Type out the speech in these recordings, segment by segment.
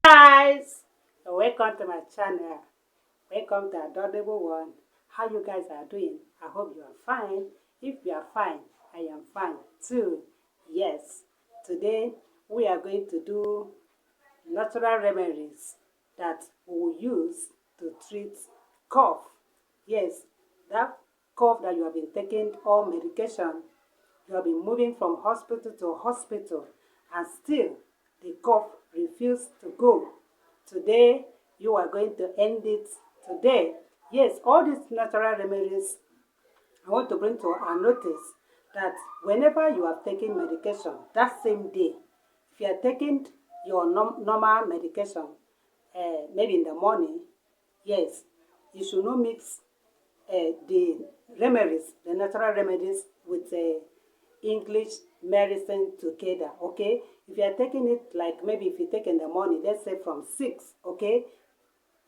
Guys, welcome to my channel. Welcome to Adorable One. How you guys are doing? I hope you are fine. If you are fine, I am fine too. Yes, today we are going to do natural remedies that we will use to treat cough. Yes, that cough that you have been taking all medication, you have been moving from hospital to hospital, and still the cough refuses to go. Today, you are going to end it today. Yes, all these natural remedies I want to bring to our notice that whenever you are taking medication that same day, if you are taking your normal medication, maybe in the morning, yes, you should not mix the remedies, the natural remedies with English medicine together, okay? If you are taking it like maybe if you take in the morning, let's say from 6, okay?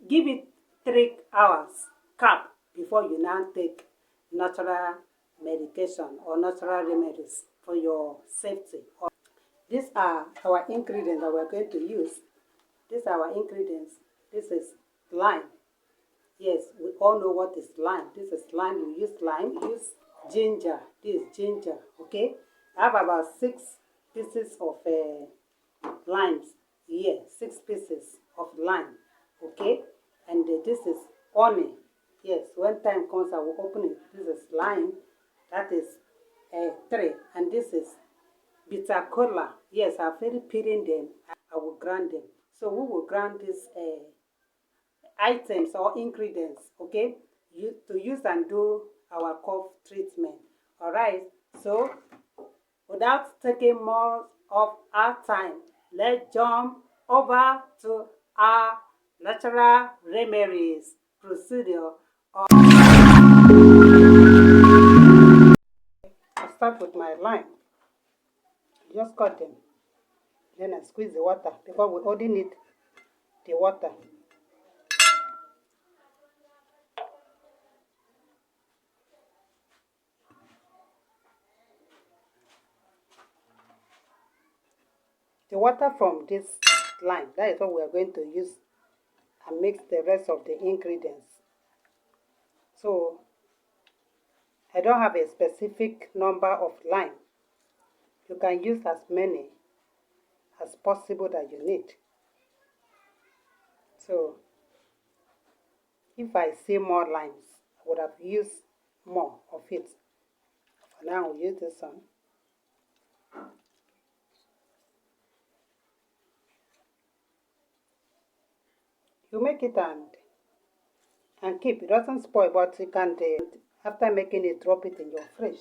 Give it 3 hours cap before you now take natural medication or natural remedies for your safety. These are our ingredients that we're going to use. These are our ingredients. This is lime. Yes, we all know what is lime. This is lime. You use lime. Use ginger. This is ginger. Okay. I have about 6 pieces of limes here. 6 pieces of lime. Okay. And this is honey. Yes. When time comes, I will open it. This is lime. That is 3. And this is bitter cola. Yes, I've already peeling them. I will grind them. So we will grind this items or ingredients, okay, to use and do our cough treatment. All right, so without taking more of our time, let's jump over to our natural remedies procedure. I start with my lime. Just cut them, then I squeeze the water because we only need the water. The water from this lime, that is what we are going to use and mix the rest of the ingredients. So I don't have a specific number of lime. You can use as many as possible that you need. So if I see more limes, I would have used more of it. For now, I'll use this one. You make it and keep. It doesn't spoil, but you can, after making it, drop it in your fridge.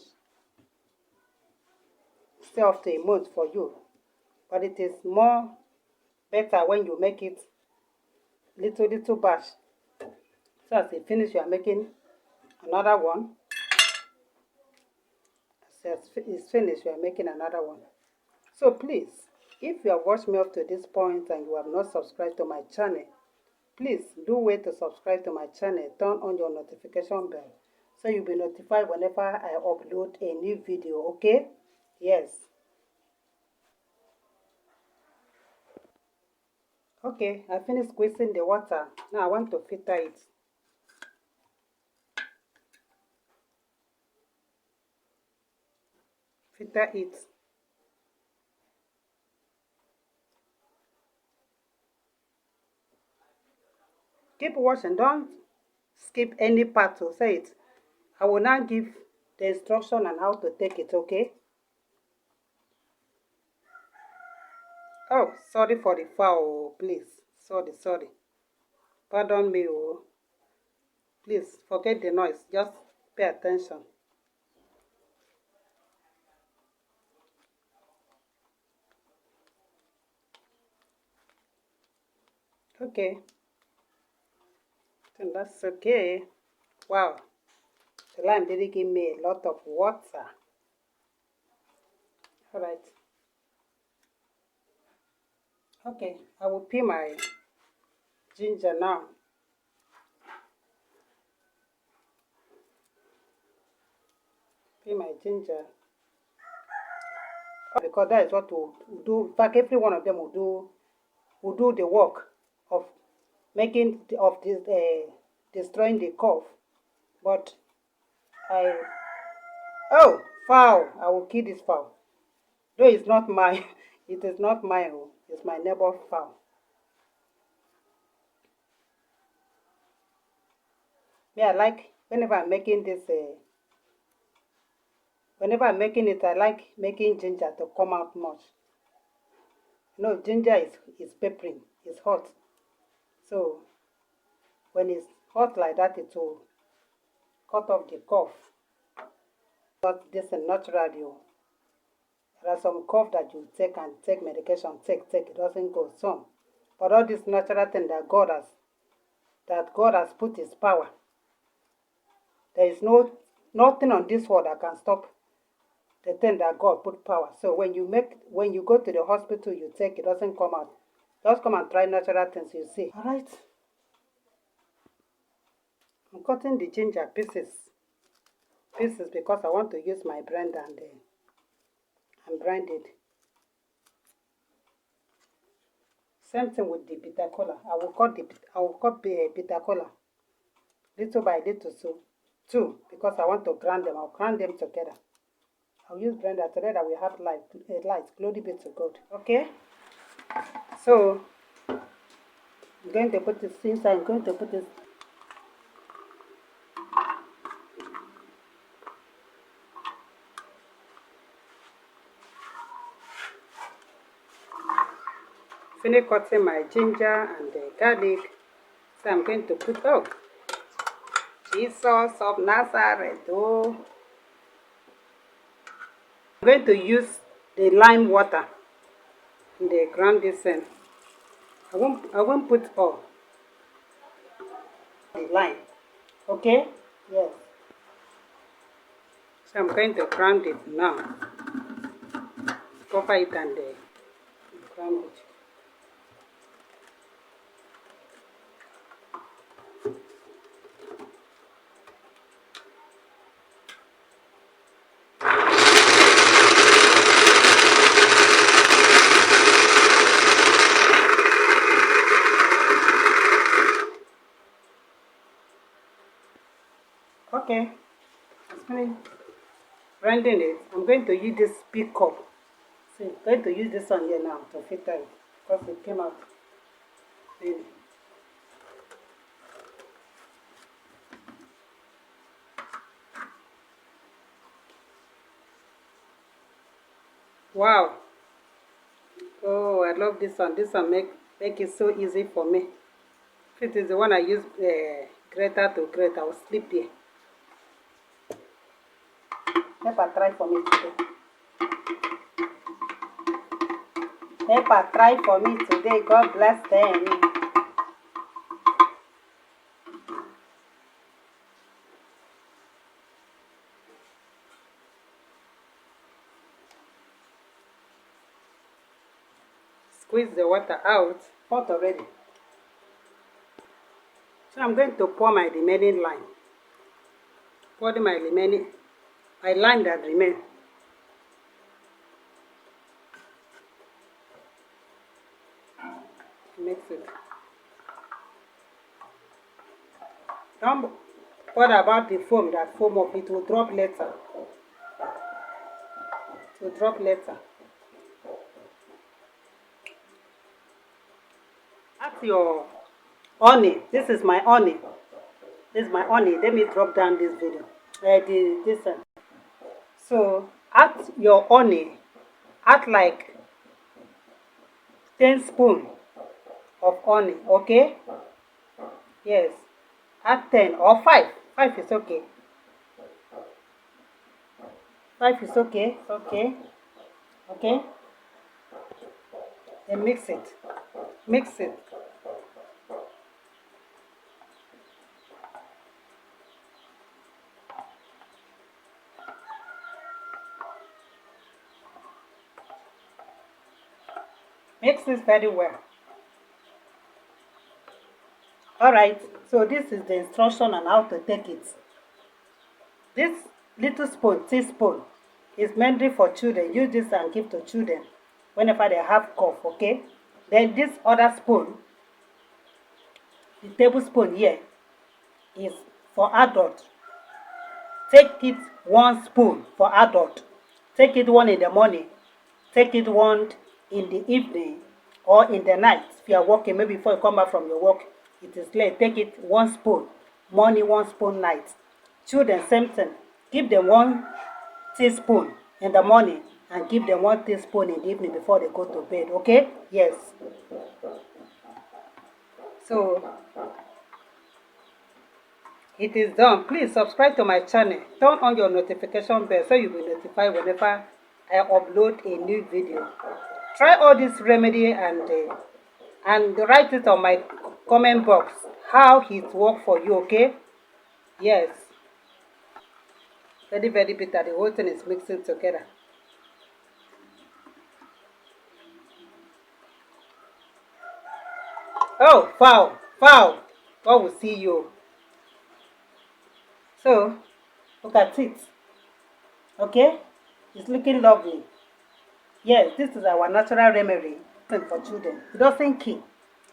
Stay after a month for you. But it is more better when you make it little batch. So as you finish, you are making another one. As it's finished, you are making another one. So please, if you have watched me up to this point and you have not subscribed to my channel, please do wait to subscribe to my channel. Turn on your notification bell so you'll be notified whenever I upload a new video, okay? Yes. Okay, I finished squeezing the water. Now I want to filter it. Filter it. Keep watching. Don't skip any part to say it. I will now give the instruction on how to take it, okay? Oh, sorry for the foul, please. Sorry. Pardon me, oh. Please, forget the noise. Just pay attention. Okay. And that's okay. Wow. The lime didn't give me a lot of water. Alright. Okay, I will peel my ginger now. Peel my ginger. Because that is what we'll do. In fact, every one of them will do will do the work of making of this destroying the cough. But I oh fowl! I will kill this fowl. Though it's not mine, it is not mine. Oh, it's my neighbor's fowl. Me, I like whenever I'm making this. Whenever I'm making it, I like making ginger to come out much. Ginger is peppering. It's hot. So when it's hot like that, it will cut off the cough. Not this is naturally. Oh. There are some cough that you take and take medication, take, it doesn't go some. But all this natural thing that God has put his power. There is nothing on this world that can stop the thing that God put power. So when you go to the hospital, you take, it doesn't come out. Just come and try natural things, you see. Alright. I'm cutting the ginger pieces because I want to use my blender and grind it. Same thing with the bitter cola. I will cut the bitter cola little by little, so too, because I want to grind them. I'll grind them together. I'll use blender so that we have light. Glory be to God. Okay. So I'm going to put this inside. I'm going to put this. Finish cutting my ginger and the garlic. So I'm going to put Jesus of Nazareth. Oh. I'm going to use the lime water in the ground this in. I won't put all the lime. Okay? Yes. So I'm going to grind it now. Cover it and grind it. Okay, I'm grinding it. I'm going to use this big cup. See, I'm going to use this one here now to filter it because it came out. See. Wow. Oh, I love this one. This one make it so easy for me. If it is the one I use grater to grate, I will sleep here. Never try for me today. Never try for me today. God bless them. Squeeze the water out. Hot already. So I'm going to pour my remaining lime. Pour my lime that remains. Mix it. Don't bother about the foam, that foam up. It will drop later. It will drop later. Add your honey. This is my honey. This is my honey. Let me drop down this video. This one. So add your honey. Add like 10 spoons of honey. Okay? Yes. Add 10 or 5. 5 is okay. 5 is okay. Okay. Okay. Then mix it. Mix it. Mix this very well. Alright, so this is the instruction on how to take it. This little spoon, teaspoon, is mainly for children. Use this and give to children whenever they have cough, okay? Then this other spoon, the tablespoon here, is for adult. Take it 1 spoon for adult. Take it 1 in the morning. Take it 1 in the evening or in the night. If you are working, maybe before you come back from your work, it is late. Take it 1 spoon morning, 1 spoon night. Children, same thing. Give them 1 teaspoon in the morning and give them 1 teaspoon in the evening before they go to bed. Okay? Yes. So it is done. Please subscribe to my channel. Turn on your notification bell so you'll be notified whenever I upload a new video. Try all this remedy and write it on my comment box how it worked for you. Okay? Yes. Very, very bitter. The whole thing is mixing together. Oh, foul, foul. God will see you. So, look at it. Okay? It's looking lovely. Yes, this is our natural remedy for children. It doesn't kill.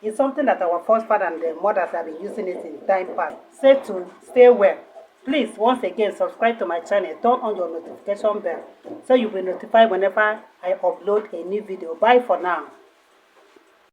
It's something that our forefathers and the mothers have been using it in time past. Stay tuned, stay well. Please, once again, subscribe to my channel. Turn on your notification bell so you'll be notified whenever I upload a new video. Bye for now.